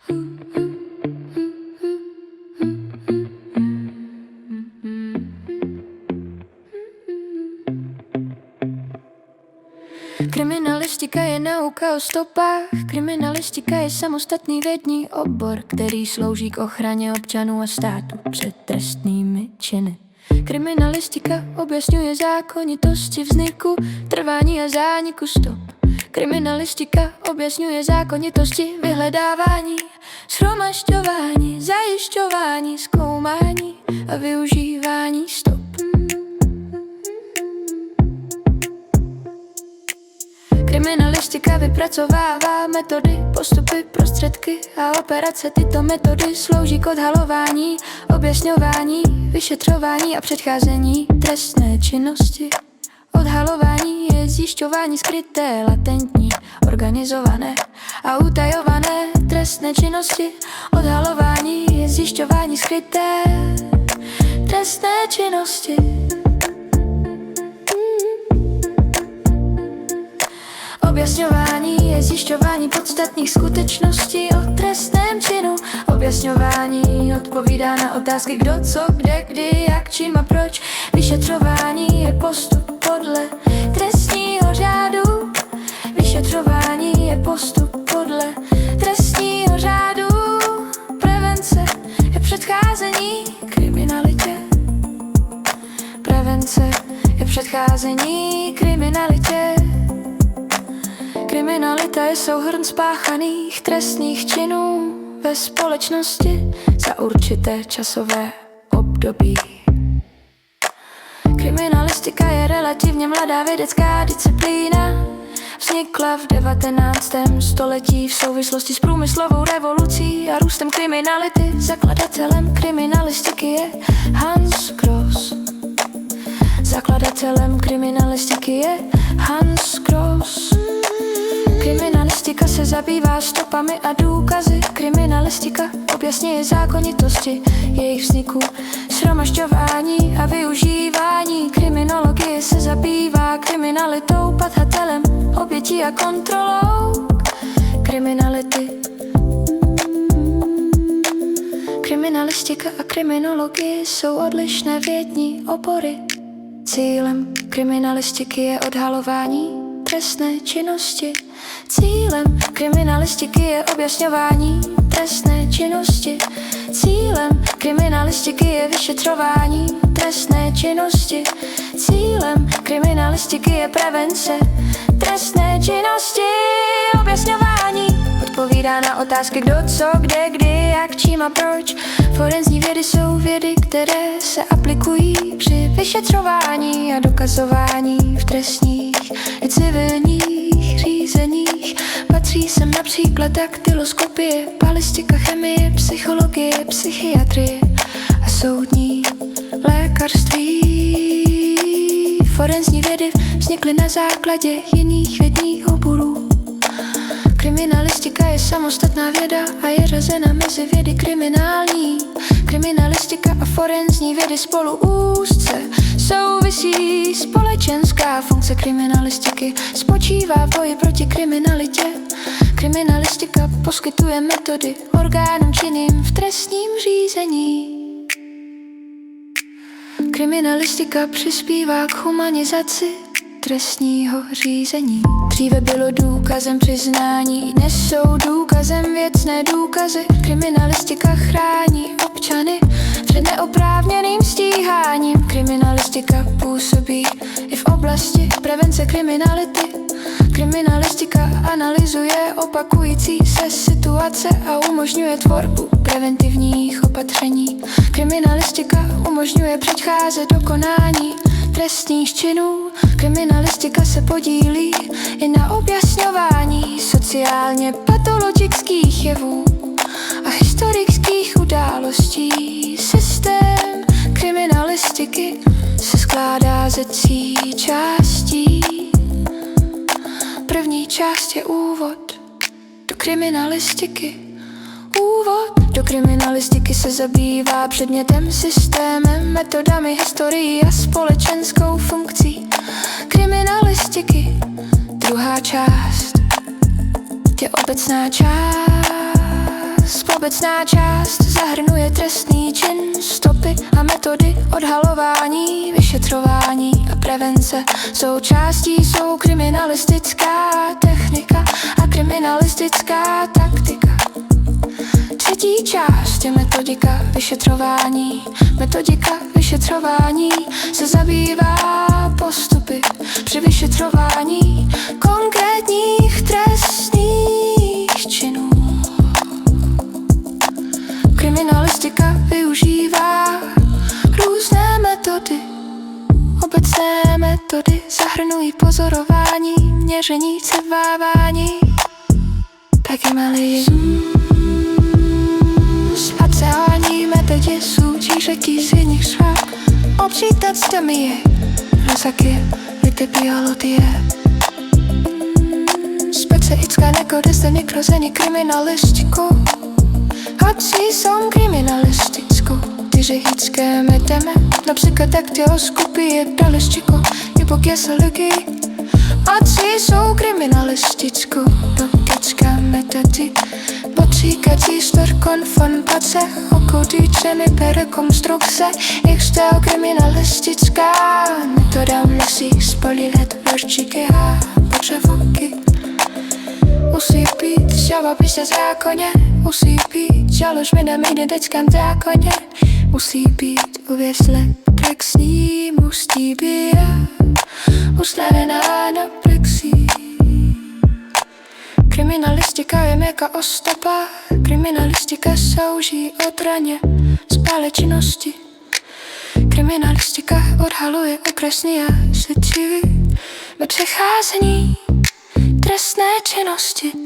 Kriminalistika je nauka o stopách, kriminalistika je samostatný vědní obor, který slouží k ochraně občanů a státu před trestnými činy. Kriminalistika objasňuje zákonitosti vzniku, trvání a zániku stop. Kriminalistika objasňuje zákonitosti vyhledávání, shromažďování, zajišťování, zkoumání a využívání stop. Kriminalistika vypracovává metody, postupy, prostředky a operace. Tyto metody slouží k odhalování, objasňování, vyšetřování a předcházení trestné činnosti. Odhalování je zjišťování skryté, latentní, organizované a utajované trestné činnosti. Odhalování je zjišťování skryté trestné činnosti. Objasňování je zjišťování podstatných skutečností o trestném činu. Objasňování odpovídá na otázky kdo, co, kde, kdy, jak, čím a proč. Vyšetřování je postup podle trestního řádu. Vyšetřování je postup podle trestního řádu. Prevence je předcházení kriminalitě. Prevence je předcházení kriminalitě. Kriminalita je souhrn spáchaných trestných činů ve společnosti za určité časové období. Kriminalistika je relativně mladá vědecká disciplína. Vznikla v 19. století v souvislosti s průmyslovou revolucí a růstem kriminality. Zakladatelem kriminalistiky je Hans Gross. Zakladatelem kriminalistiky je Hans Gross. Kriminalistika se zabývá stopami a důkazy. Kriminalistika objasňuje zákonitosti jejich vzniku, shromažďování a využívání. Kriminologie se zabývá kriminalitou, pachatelem, obětí a kontrolou kriminality. Kriminalistika a kriminologie jsou odlišné vědní obory. Cílem kriminalistiky je odhalování trestné činnosti. Cílem kriminalistiky je objasňování trestné činnosti. Cílem kriminalistiky je vyšetřování trestné činnosti. Cílem kriminalistiky je prevence trestné činnosti. Objasňování odpovídá na otázky kdo, co, kde, kdy, jak, čím a proč. Forenzní vědy jsou vědy, které se aplikují při vyšetřování a dokazování v trestních i civilních řízeních. Patří sem například daktyloskopie, balistika, chemie, psychologie, psychiatrie a soudní lékařství. Forenzní vědy vznikly na základě jiných vědních oborů. Kriminalistika je samostatná věda a je řazena mezi vědy kriminální. Kriminalistika a forenzní vědy spolu úzce souvisí. Společenská funkce kriminalistiky spočívá v boji proti kriminalitě. Kriminalistika poskytuje metody orgánům činným v trestním řízení. Kriminalistika přispívá k humanizaci trestního řízení. Dříve bylo důkazem přiznání, dnes jsou důkazem věcné důkazy. Kriminalistika chrání občany před neoprávněným stíháním. Kriminalistika působí i v oblasti prevence kriminality. Kriminalistika analyzuje opakující se situace a umožňuje tvorbu preventivních opatření. Kriminalistika umožňuje předcházet dokonání trestných činů. Kriminalistika se podílí i na objasňování sociálně patologických jevů a historických událostí. Systém kriminalistiky se skládá ze 3 částí. První část je úvod do kriminalistiky. Úvod do kriminalistiky se zabývá předmětem, systémem, metodami, historií a společenskou funkcí kriminalistiky. Druhá část je obecná část Obecná část zahrnuje trestný čin, stopy a metody odhalování, vyšetřování a prevence. Součástí jsou kriminalistická technika a kriminalistická taktika. Třetí část je metodika vyšetřování. Metodika vyšetřování se zabývá postupy při vyšetřování konkrétních trestných činů. Kriminalistika využívá různé metody. Obecné metody zahrnují pozorování, měření, cevávání, taky malý spacání metody sůčí řeky z jedných švab, obřítat stomie, rozaky, litibiologie. Specifická nekodesta nekrození kriminalistiku. Hadci jsou kriminalistickou, tyřehické meteme, například daktyloskopie, dalistiku, hypokiasologii. Hadci jsou kriminalistickou, doktická metody, například konfrontace, okutýčeny rekonstrukce, jich styl kriminalistická metoda musí spolílet vrčiky a potřebovky. Musí být žalobí se zákoně, musí být žaložby na identickém zákoně, musí být uvězlen trestní, musí být uslavená na plexi. Kriminalistika je měkká ostopa, kriminalistika souží od raně spále činnosti. Kriminalistika odhaluje okresní a šetřivý přecházení trestné činnosti.